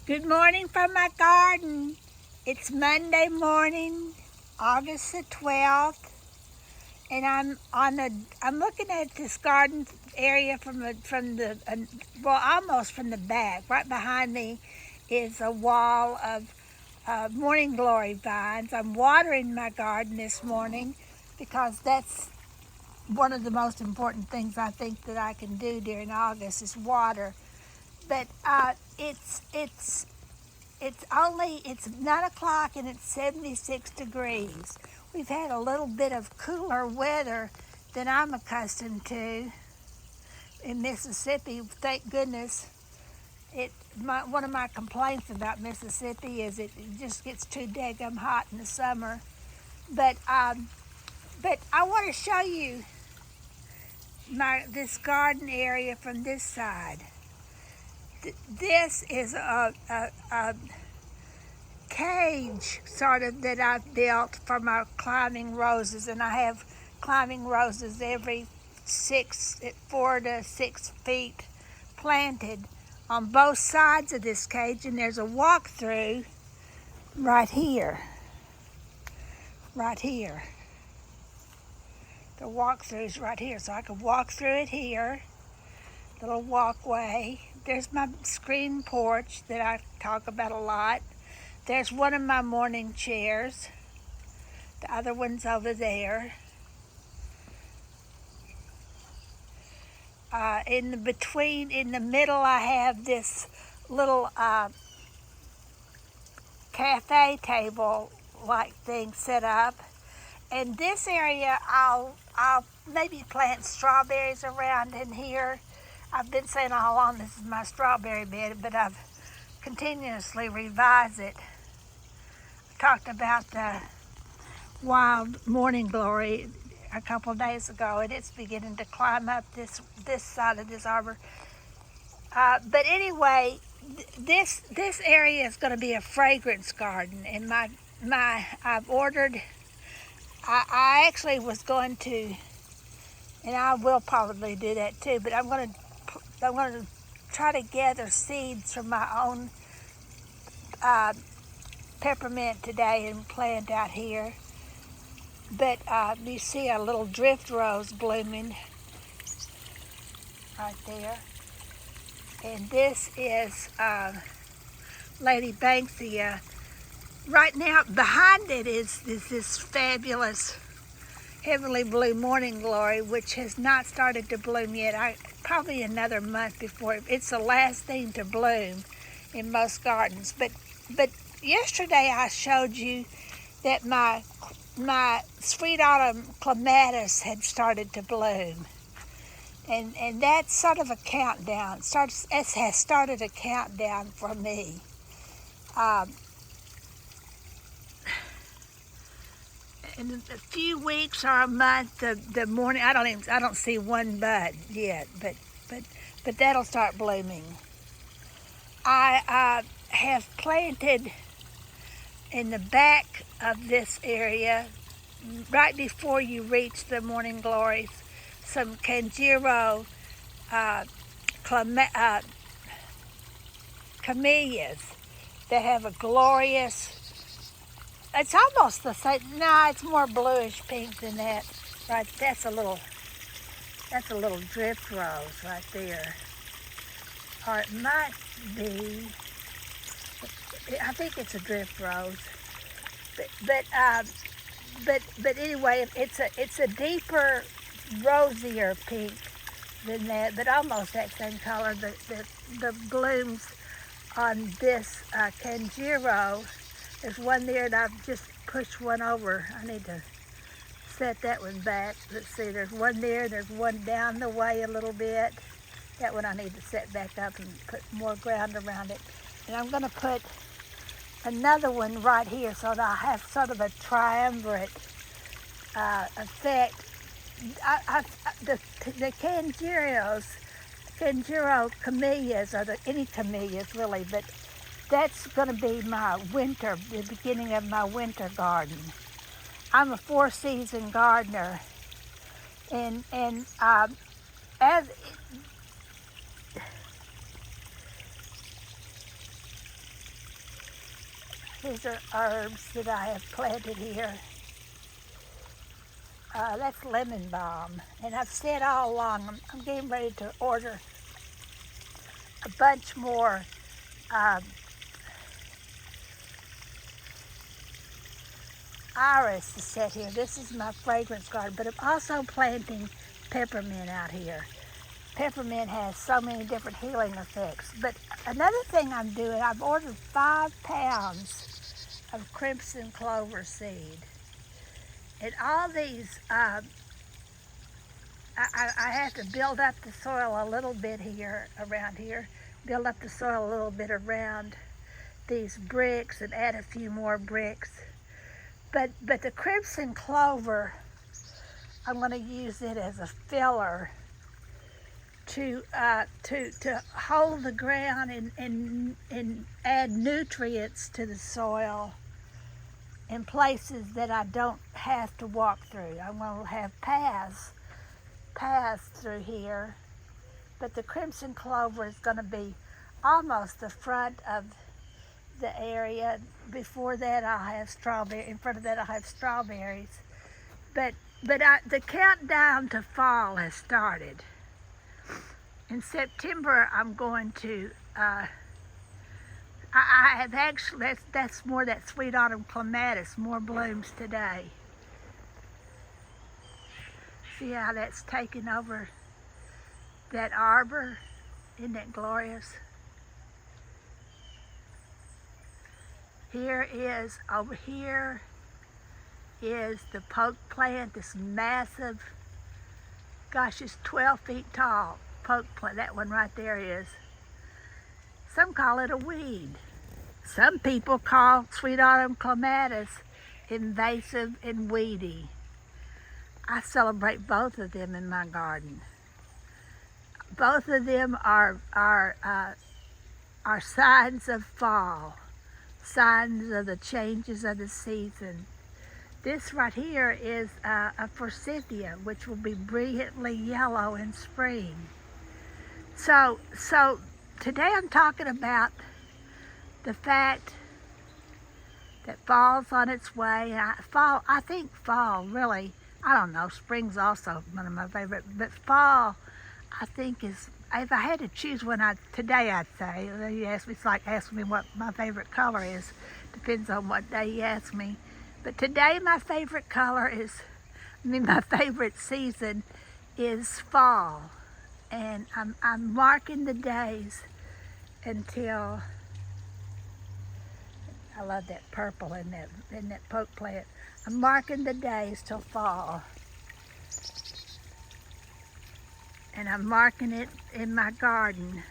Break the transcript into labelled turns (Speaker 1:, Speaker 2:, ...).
Speaker 1: Good morning from my garden. It's Monday morning, August the 12th, and I'm looking at this garden area almost from the back. Right behind me is a wall of morning glory vines. I'm watering my garden this morning because that's one of the most important things I think that I can do during August is water. But it's 9 o'clock and it's 76 degrees. We've had a little bit of cooler weather than I'm accustomed to in Mississippi. Thank goodness. One of my complaints about Mississippi is it just gets too daggum hot in the summer. But I want to show you this garden area from this side. This is a cage sort of that I've built for my climbing roses, and I have climbing roses every 4 to 6 feet planted on both sides of this cage, and there's a walk-through right here. The walk-through's right here, so I could walk through it here. Little walkway. There's my screen porch that I talk about a lot. There's one of my morning chairs. The other one's over there. In the middle, I have this little cafe table like thing set up. And this area, I'll maybe plant strawberries around in here. I've been saying all along this is my strawberry bed, but I've continuously revised it. I talked about the wild morning glory a couple of days ago, and it's beginning to climb up this side of this arbor. But anyway, this area is going to be a fragrance garden, and I've ordered. I actually was going to, and I will probably do that too. But I'm going to try to gather seeds from my own peppermint today and plant out here. But you see a little drift rose blooming right there. And this is Lady Banksia. Right now, behind it is this fabulous heavenly blue morning glory, which has not started to bloom yet. Probably another month before it's the last thing to bloom in most gardens. But yesterday I showed you that my Sweet Autumn Clematis had started to bloom. And that's sort of a countdown. It has started a countdown for me. In a few weeks or a month, the morning, I don't see one bud yet, but that'll start blooming. I have planted in the back of this area, right before you reach the morning glories, some Kanjiro camellias that have a glorious. It's almost the same. No, it's more bluish pink than that. Right, that's a little drift rose right there. Or it might be. I think it's a drift rose. But anyway, it's a deeper, rosier pink than that, but almost that same color. The blooms on this Kanjiro. There's one there, and I've just pushed one over. I need to set that one back. Let's see, there's one there, there's one down the way a little bit. That one I need to set back up and put more ground around it. And I'm going to put another one right here so that I have sort of a triumvirate effect. The Kanjiro camellias, or any camellias really, but that's going to be the beginning of my winter garden. I'm a 4-season gardener, and These are herbs that I have planted here. That's lemon balm. And I've said all along, I'm getting ready to order a bunch more iris to set here. This is my fragrance garden, but I'm also planting peppermint out here. Peppermint has so many different healing effects. But another thing I'm doing, I've ordered 5 pounds of crimson clover seed. And all these, I have to build up the soil a little bit here, around here, build up the soil a little bit around these bricks and add a few more bricks. But the crimson clover, I'm going to use it as a filler to hold the ground and add nutrients to the soil in places that I don't have to walk through. I'm going to have paths through here, but the crimson clover is going to be almost the front of the area. Before that I'll have strawberry, in front of that I'll have strawberries. But the countdown to fall has started. In September I'm going to, I have actually, that's more that Sweet Autumn Clematis, more blooms today. See how that's taken over that arbor? Isn't that glorious? Over here is the poke plant, this massive, gosh, it's 12 feet tall poke plant. That one right there is. Some call it a weed. Some people call Sweet Autumn Clematis invasive and weedy. I celebrate both of them in my garden. Both of them are signs of fall, signs of the changes of the season. This right here is a forsythia, which will be brilliantly yellow in spring. So today I'm talking about the fact that fall's on its way. I think fall really, I don't know, spring's also one of my favorite, but fall I think is, if I had to choose one today I'd say, you ask me, it's like asking me what my favorite color is. Depends on what day you ask me. But today my favorite color is, my favorite season is fall. And I'm marking the days until, I love that purple in that poke plant. I'm marking the days till fall. And I'm marking it in my garden